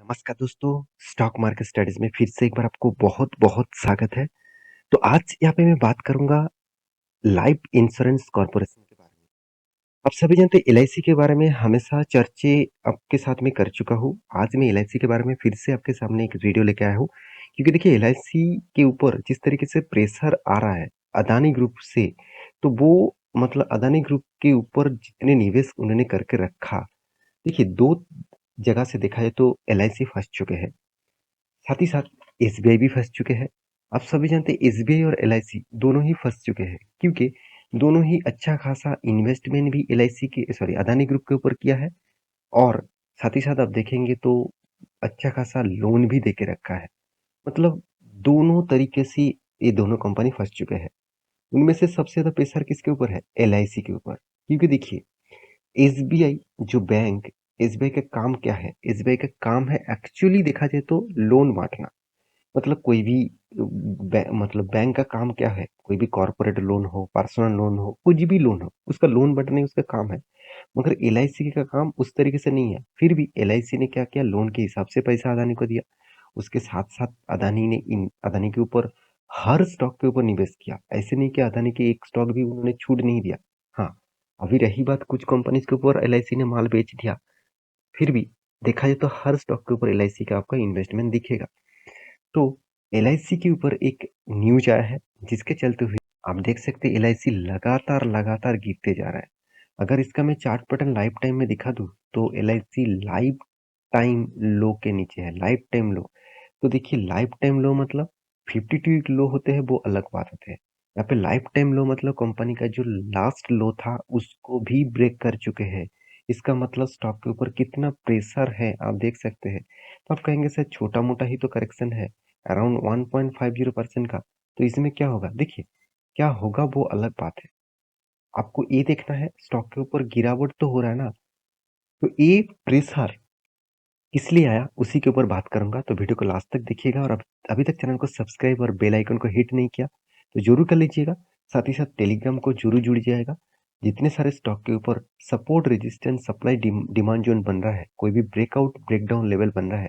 नमस्कार दोस्तों, stock market studies में फिर से एक बार आपको बहुत-बहुत स्वागत है। तो आज यहाँ पे मैं बात करूँगा लाइफ इंश्योरेंस कॉर्पोरेशन के बारे में। आप सभी जानते हैं एलआईसी के बारे में हमेशा चर्चे आपके साथ में कर चुका हूँ। आज मैं एलआईसी के बारे में फिर से आपके सामने एक वीडियो लेके आया हूँ। क्योंकि देखिए एलआईसी के ऊपर जिस तरीके से प्रेशर आ रहा है अदानी ग्रुप से, तो वो मतलब अदानी ग्रुप के ऊपर जितने निवेश उन्होंने करके रखा, देखिए 2 जगह से देखा जाए तो एलआईसी फँस चुके हैं। साथ ही साथ एसबीआई भी फँस चुके हैं। आप सभी जानते हैं एसबीआई और एलआईसी दोनों ही फँस चुके हैं क्योंकि दोनों ही अच्छा खासा इन्वेस्टमेंट भी एलआईसी के सॉरी अदानी ग्रुप के ऊपर किया है और साथ ही साथ आप देखेंगे तो अच्छा खासा लोन भी देके रखा है। मतलब दोनों तरीके से ये दोनों कंपनी फँस चुके हैं। उनमें से सबसे ज़्यादा प्रेशर किसके ऊपर है? एलआईसी के ऊपर। क्योंकि देखिए एसबीआई जो बैंक एसबीआई का काम क्या है? एसबीआई का काम है एक्चुअली देखा जाए तो लोन बाँटना। मतलब कोई भी मतलब बैंक का काम क्या है? कोई भी कॉर्पोरेट लोन हो, पर्सनल लोन हो, कुछ भी लोन हो, उसका लोन बँटना ही उसका काम है। मगर एलआईसी का काम उस तरीके से नहीं है। फिर भी एलआईसी ने क्या किया, लोन के हिसाब से पैसा अदानी को दिया। उसके साथ-साथ अदानी ने इन अदानी के ऊपर हर स्टॉक के ऊपर निवेश किया। ऐसे नहीं कि अदानी के एक स्टॉक भी उन्होंने छूट नहीं दिया। हाँ, अभी रही बात कुछ कंपनीज़ के ऊपर एलआईसी ने माल बेच दिया। फिर भी देखा जाए तो हर स्टॉक के ऊपर एलआईसी का आपका इन्वेस्टमेंट दिखेगा। तो एलआईसी के ऊपर एक न्यूज आया है जिसके चलते हुए आप देख सकते हैं एलआईसी लगातार गिरते जा रहा है। अगर इसका मैं चार्ट पैटर्न लाइफ टाइम में दिखा दूं तो एलआईसी लाइफ टाइम लो के नीचे है, लाइफ टाइम लो। तो देखिए लाइफ टाइम लो मतलब 52 लो होते हैं वो अलग बात होते हैं। यहाँ पे लाइफ टाइम लो मतलब कंपनी का जो लास्ट लो था उसको भी ब्रेक कर चुके हैं। इसका मतलब स्टॉक के ऊपर कितना प्रेशर है आप देख सकते हैं। तो आप कहेंगे सर छोटा मोटा ही तो करेक्शन है, अराउंड 1.50% का, तो इसमें क्या होगा? देखिए क्या होगा वो अलग बात है। आपको ये देखना है स्टॉक के ऊपर गिरावट तो हो रहा है ना, तो ये प्रेशर किस लिए आया उसी के ऊपर बात करूंगा। तो वीडियो को लास्ट तक देखिएगा और अभी तक चैनल को सब्सक्राइब और बेल आइकन को हिट नहीं किया तो जरूर कर लीजिएगा। साथ ही साथ टेलीग्राम को जरूर जुड़ जाएगा। जितने सारे स्टॉक के ऊपर support resistance supply demand zone बन रहा है, कोई भी ब्रेकआउट ब्रेकडाउन लेवल बन रहा है,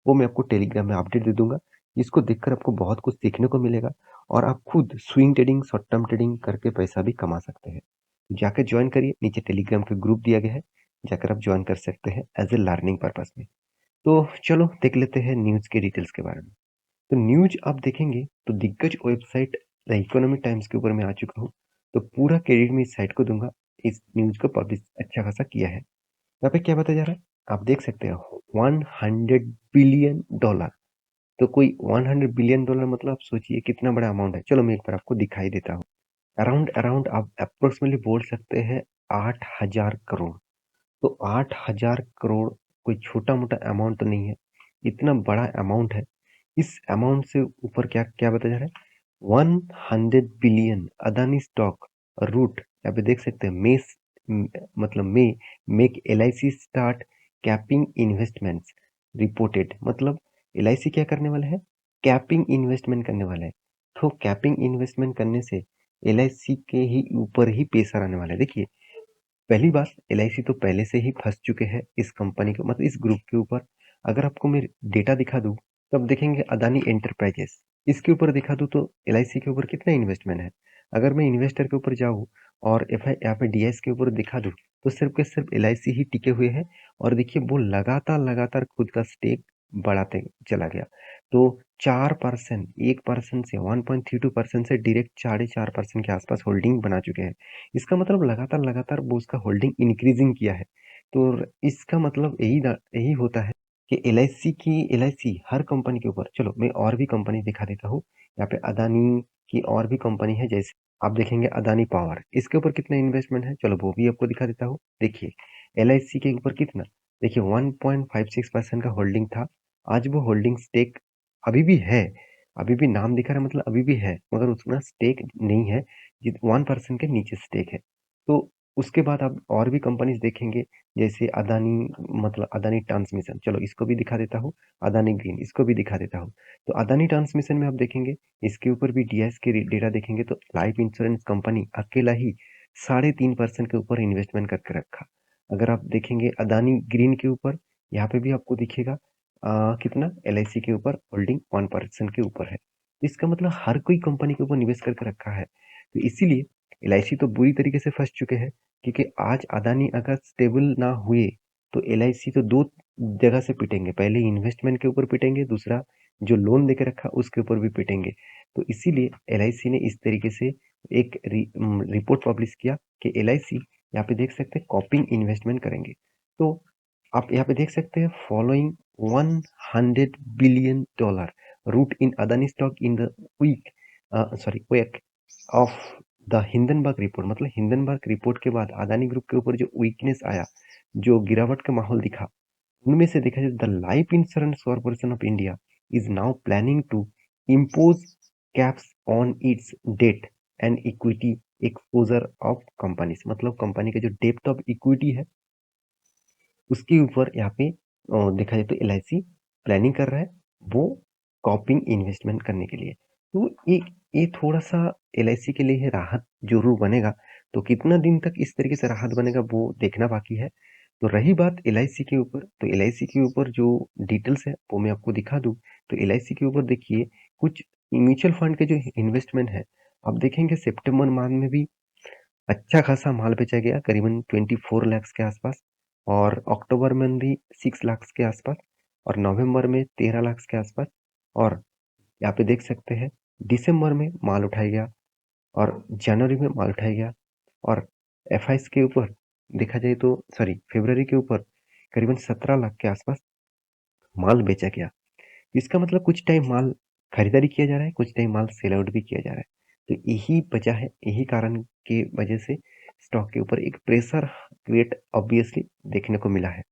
वो मैं आपको टेलीग्राम में अपडेट दे दूंगा। इसको देखकर आपको बहुत कुछ सीखने को मिलेगा और आप खुद swing trading short term trading करके पैसा भी कमा सकते हैं। जाकर ज्वाइन करिए, नीचे टेलीग्राम के ग्रुप दिया गया है, जाकर आप ज्वाइन कर सकते हैं एज ए लर्निंग पर्पज में। तो चलो देख लेते हैं न्यूज़ के डिटेल्स के बारे में। तो न्यूज़ आप देखेंगे तो दिग्गज वेबसाइट द इकोनॉमिक टाइम्स के ऊपर मैं आ चुका हूँ। तो पूरा क्रेडिट मैं इस साइट को दूँगा। इस न्यूज़ को पब्लिश अच्छा खासा किया है। यहाँ पे क्या बताया जा रहा है? आप देख सकते हो 100 बिलियन डॉलर। तो कोई 100 बिलियन डॉलर मतलब आप सोचिए कितना बड़ा अमाउंट है। चलो मैं एक बार आपको दिखाई देता हूँ। अराउंड अराउंड आप अप्रोक्सिमेटली बोल सकते हैं 8,000 करोड़। तो 8,000 करोड़ कोई छोटा-मोटा अमाउंट तो नहीं है, इतना बड़ा अमाउंट है। इस अमाउंट से ऊपर क्या क्या बताया जा रहा है? 100 बिलियन अदानी स्टॉक रूट यहाँ पे देख सकते हैं मतलब make LIC start capping investments reported. मतलब एलआईसी क्या करने वाला है? कैपिंग इन्वेस्टमेंट करने वाला है। तो कैपिंग इन्वेस्टमेंट करने से एलआईसी के ही ऊपर ही पैसा आने वाला है। देखिए पहली बात एलआईसी तो पहले से ही फँस चुके हैं इस कंपनी के मतलब इस ग्रुप के ऊपर। अगर आपको मैं डेटा दिखा दूँ, तो आप देखेंगे अदानी एंटरप्राइजेस, इसके ऊपर दिखा दूँ तो एलआईसी के ऊपर कितना इन्वेस्टमेंट है। अगर मैं इन्वेस्टर के ऊपर जाऊँ और एफ आई यहाँ पे डीआईएस के ऊपर दिखा दूँ, तो सिर्फ़ के सिर्फ़ एलआईसी ही टिके हुए हैं और देखिए वो लगातार खुद का स्टेक बढ़ाते चला गया। तो 4% 1% से 1.32% से डायरेक्ट 4.5% के आसपास होल्डिंग बना चुके हैं। इसका मतलब लगातार वो उसका होल्डिंग इंक्रीजिंग किया है। तो इसका मतलब यही होता है कि एलआईसी हर कंपनी के ऊपर चलो मैं और भी कंपनी दिखा देता हूँ। यहाँ पे अदानी की और भी कंपनी है जैसे आप देखेंगे अदानी पावर, इसके ऊपर कितना इन्वेस्टमेंट है चलो वो भी आपको दिखा देता हूँ। देखिए एलआईसी के ऊपर कितना, देखिए 1.56% का होल्डिंग था। आज वो होल्डिंग स्टेक अभी भी है, अभी भी नाम दिखा रहा है मतलब अभी भी है, मगर उतना स्टेक नहीं है, 1% के नीचे स्टेक है। तो उसके बाद आप और भी कंपनीज देखेंगे जैसे अदानी मतलब अदानी ट्रांसमिशन, चलो इसको भी दिखा देता हूँ। अदानी ग्रीन इसको भी दिखा देता हूँ। तो अदानी ट्रांसमिशन में आप देखेंगे इसके ऊपर भी डीआईएस के डेटा देखेंगे तो लाइफ इंश्योरेंस कंपनी अकेला ही 3.5% के ऊपर इन्वेस्टमेंट करके रखा। अगर आप देखेंगे अदानी ग्रीन के ऊपर, यहाँ पे भी आपको दिखेगा कितना एलआईसी के ऊपर होल्डिंग 1% के ऊपर है। तो इसका मतलब हर कोई कंपनी के ऊपर निवेश करके रखा है। तो इसीलिए एलआईसी तो बुरी तरीके से फंस चुके हैं, क्योंकि आज अदानी अगर स्टेबल ना हुए तो एलआईसी तो दो जगह से पिटेंगे। पहले इन्वेस्टमेंट के ऊपर पिटेंगे, दूसरा जो लोन देके रखा उसके ऊपर भी पिटेंगे। तो इसीलिए एलआईसी ने इस तरीके से एक रिपोर्ट पब्लिश किया कि एलआईसी यहाँ पे देख सकते हैं कॉपिंग इन्वेस्टमेंट करेंगे। तो आप यहाँ पे देख सकते हैं following $100 billion rout in Adani stock in the week wake of the Hindenburg report. मतलब हिंडनबर्ग रिपोर्ट के बाद अदानी ग्रुप के ऊपर जो वीकनेस आया, जो गिरावट का माहौल दिखा, उनमें से देखा जाए the life insurance corporation of India is now planning to impose caps on its debt and equity exposure of companies. मतलब कंपनी का जो डेप्थ ऑफ इक्विटी है उसके ऊपर यहाँ पे देखा जाए तो एलआईसी प्लानिंग कर रहा है वो कॉपिंग इन्वेस्टमेंट करने के लिए। तो ये थोड़ा सा एलआईसी के लिए राहत जरूर बनेगा। तो कितना दिन तक इस तरीके से राहत बनेगा वो देखना बाकी है। तो रही बात एलआईसी के ऊपर, तो एलआईसी के ऊपर जो डिटेल्स है वो मैं आपको दिखा दूं। तो एलआईसी के ऊपर देखिए कुछ म्यूचुअल फंड के जो इन्वेस्टमेंट है, आप देखेंगे सितंबर माह में भी अच्छा खासा माल बेचा गया, करीबन 24 लाख के आसपास। और अक्टूबर में भी 6 लाख के आसपास, और नवंबर में 13 लाख के आसपास। और यहाँ पे देख सकते हैं दिसंबर में माल उठाया गया, और जनवरी में माल उठाया गया, और एफआईएस के ऊपर देखा जाए तो फरवरी के ऊपर करीबन 17 लाख के आसपास माल बेचा गया। इसका मतलब कुछ टाइम माल खरीदारी किया जा रहा है, कुछ टाइम माल सेल आउट भी किया जा रहा है। तो यही वजह है, यही कारण के वजह से स्टॉक के ऊपर एक प्रेशर क्रिएट ऑब्वियसली देखने को मिला है।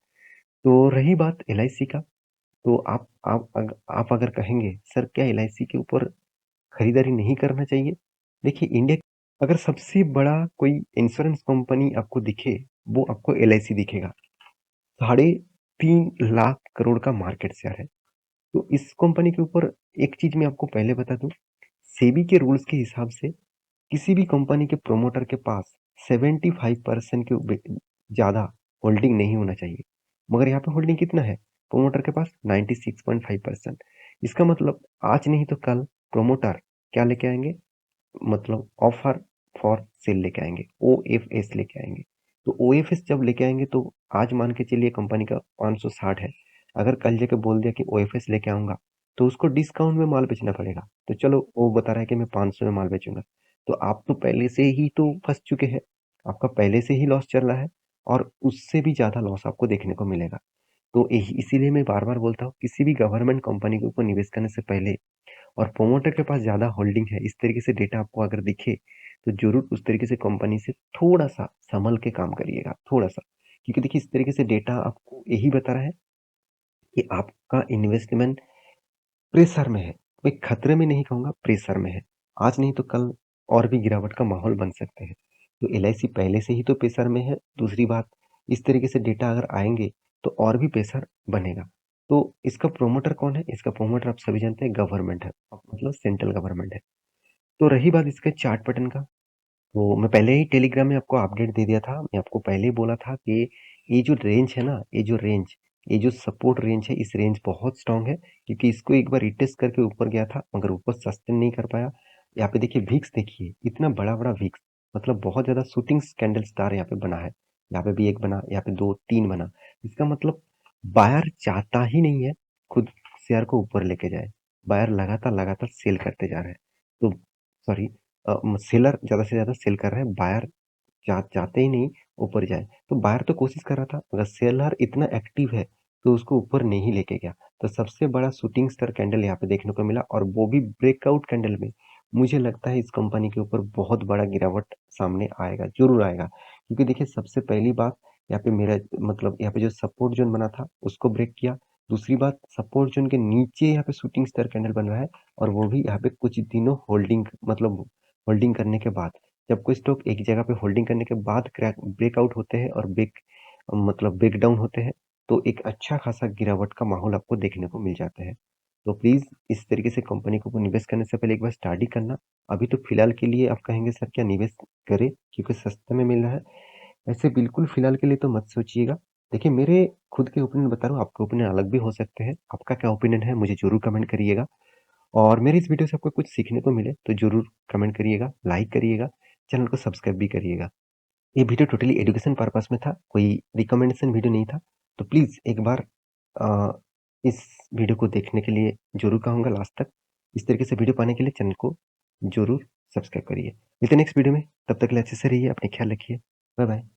तो रही बात एलआईसी का, तो आप अगर कहेंगे सर क्या एलआईसी के ऊपर खरीदारी नहीं करना चाहिए? देखिए इंडिया अगर सबसे बड़ा कोई इंश्योरेंस कंपनी आपको दिखे, वो आपको एलआईसी दिखेगा। 3.5 लाख करोड़ का मार्केट शेयर है। तो इस कंपनी के ऊपर एक चीज मैं आपको पहले बता दूं, सेबी के रूल्स के हिसाब से किसी भी कंपनी के प्रोमोटर के पास 75% के ज्यादा होल्डिंग नहीं होना चाहिए। मगर यहाँ पे होल्डिंग कितना है प्रोमोटर के पास? 96.5%। इसका मतलब आज नहीं तो कल प्रोमोटर क्या लेके आएंगे? मतलब ऑफर फॉर सेल लेके आएंगे, ओएफएस लेके आएंगे। तो ओएफएस जब लेके आएंगे तो आज मान के चलिए कंपनी का 560 है, अगर कल जाके बोल दिया कि ओएफएस लेके आऊंगा तो उसको डिस्काउंट में माल बेचना पड़ेगा। तो चलो वो बता रहा है कि मैं 500 में माल बेचूंगा, तो आप तो पहले से ही तो फंस चुके हैं, आपका पहले से ही लॉस चल रहा है, और उससे भी ज्यादा लॉस आपको देखने को मिलेगा। तो इसीलिए मैं बार बार बोलता हूँ किसी भी गवर्नमेंट कंपनी के ऊपर निवेश करने से पहले, और प्रोमोटर के पास ज्यादा होल्डिंग है इस तरीके से डेटा आपको अगर दिखे, तो जरूर उस तरीके से कंपनी से थोड़ा सा संभल के काम करिएगा, थोड़ा सा। क्योंकि देखिए इस तरीके से डेटा आपको यही बता रहा है कि आपका इन्वेस्टमेंट प्रेशर में है। मैं खतरे में नहीं कहूंगा, प्रेशर में है। आज नहीं तो कल और भी गिरावट का माहौल बन सकते हैं। तो एलआईसी पहले से ही तो प्रेशर में है। दूसरी बात, इस तरीके से डेटा अगर आएंगे तो और भी प्रेशर बनेगा। तो इसका प्रोमोटर कौन है? इसका प्रोमोटर आप सभी जानते हैं गवर्नमेंट है, मतलब सेंट्रल गवर्नमेंट है। तो रही बात इसके चार्ट पैटर्न का, तो मैं पहले ही टेलीग्राम में आपको अपडेट दे दिया था। मैं आपको पहले ही बोला था कि ये जो रेंज है ना, ये जो सपोर्ट रेंज है, इस रेंज बहुत स्ट्रांग है, क्योंकि इसको एक बार रिटेस्ट करके ऊपर गया था मगर ऊपर सस्टेन नहीं कर पाया। यहाँ पे देखिए विक्स, देखिए इतना बड़ा बड़ा विक्स, मतलब बहुत ज्यादा शूटिंग कैंडल स्टार यहाँ पे बना है। यहाँ पे भी एक बना, यहाँ पे दो तीन बना। इसका मतलब बायर चाहता ही नहीं है खुद शेयर को ऊपर लेके जाए। बायर लगातार लगातार सेल करते जा रहे हैं। तो सॉरी, सेलर ज्यादा से ज्यादा सेल कर रहे हैं, बायर चाहते ही नहीं ऊपर जाए। तो बायर तो कोशिश कर रहा था, अगर सेलर इतना एक्टिव है तो उसको ऊपर नहीं लेके गया। तो सबसे बड़ा शूटिंग स्टार कैंडल यहाँ पे देखने को मिला, और वो भी ब्रेकआउट कैंडल में। मुझे लगता है इस कंपनी के ऊपर बहुत बड़ा गिरावट सामने आएगा, जरूर आएगा। क्योंकि देखिए सबसे पहली बात, यहाँ पे मेरा मतलब यहाँ पे जो सपोर्ट जोन बना था उसको ब्रेक किया। दूसरी बात, सपोर्ट जोन के नीचे यहाँ पे शूटिंग स्टार कैंडल बन रहा है, और वो भी यहाँ पे कुछ दिनों होल्डिंग, मतलब होल्डिंग करने के बाद। जब कोई स्टॉक एक जगह पे होल्डिंग करने के बाद क्रैक ब्रेकआउट होते हैं और ब्रेक डाउन होते हैं, तो एक अच्छा खासा गिरावट का माहौल आपको देखने को मिल जाता है। तो प्लीज इस तरीके से कंपनी को निवेश करने से पहले एक बार स्टडी करना। अभी तो फिलहाल के लिए आप कहेंगे सर क्या निवेश करें क्योंकि सस्ते में मिल रहा है, ऐसे बिल्कुल फिलहाल के लिए तो मत सोचिएगा। देखिए, मेरे खुद के ओपिनियन बता रहा हूँ, आपके ओपिनियन अलग भी हो सकते हैं। आपका क्या ओपिनियन है मुझे ज़रूर कमेंट करिएगा और मेरी इस वीडियो से आपको कुछ सीखने को मिले तो ज़रूर कमेंट करिएगा, लाइक करिएगा, चैनल को सब्सक्राइब भी करिएगा। ये वीडियो टोटली एजुकेशन पर्पस में था, कोई रिकमेंडेशन वीडियो नहीं था। तो प्लीज़ एक बार इस वीडियो को देखने के लिए ज़रूर कहूँगा लास्ट तक। इस तरीके से वीडियो पाने के लिए चैनल को ज़रूर सब्सक्राइब करिए। मिलते हैं नेक्स्ट वीडियो में, तब तक के लिए अच्छे से रहिए, अपना ख्याल रखिए। Bye bye.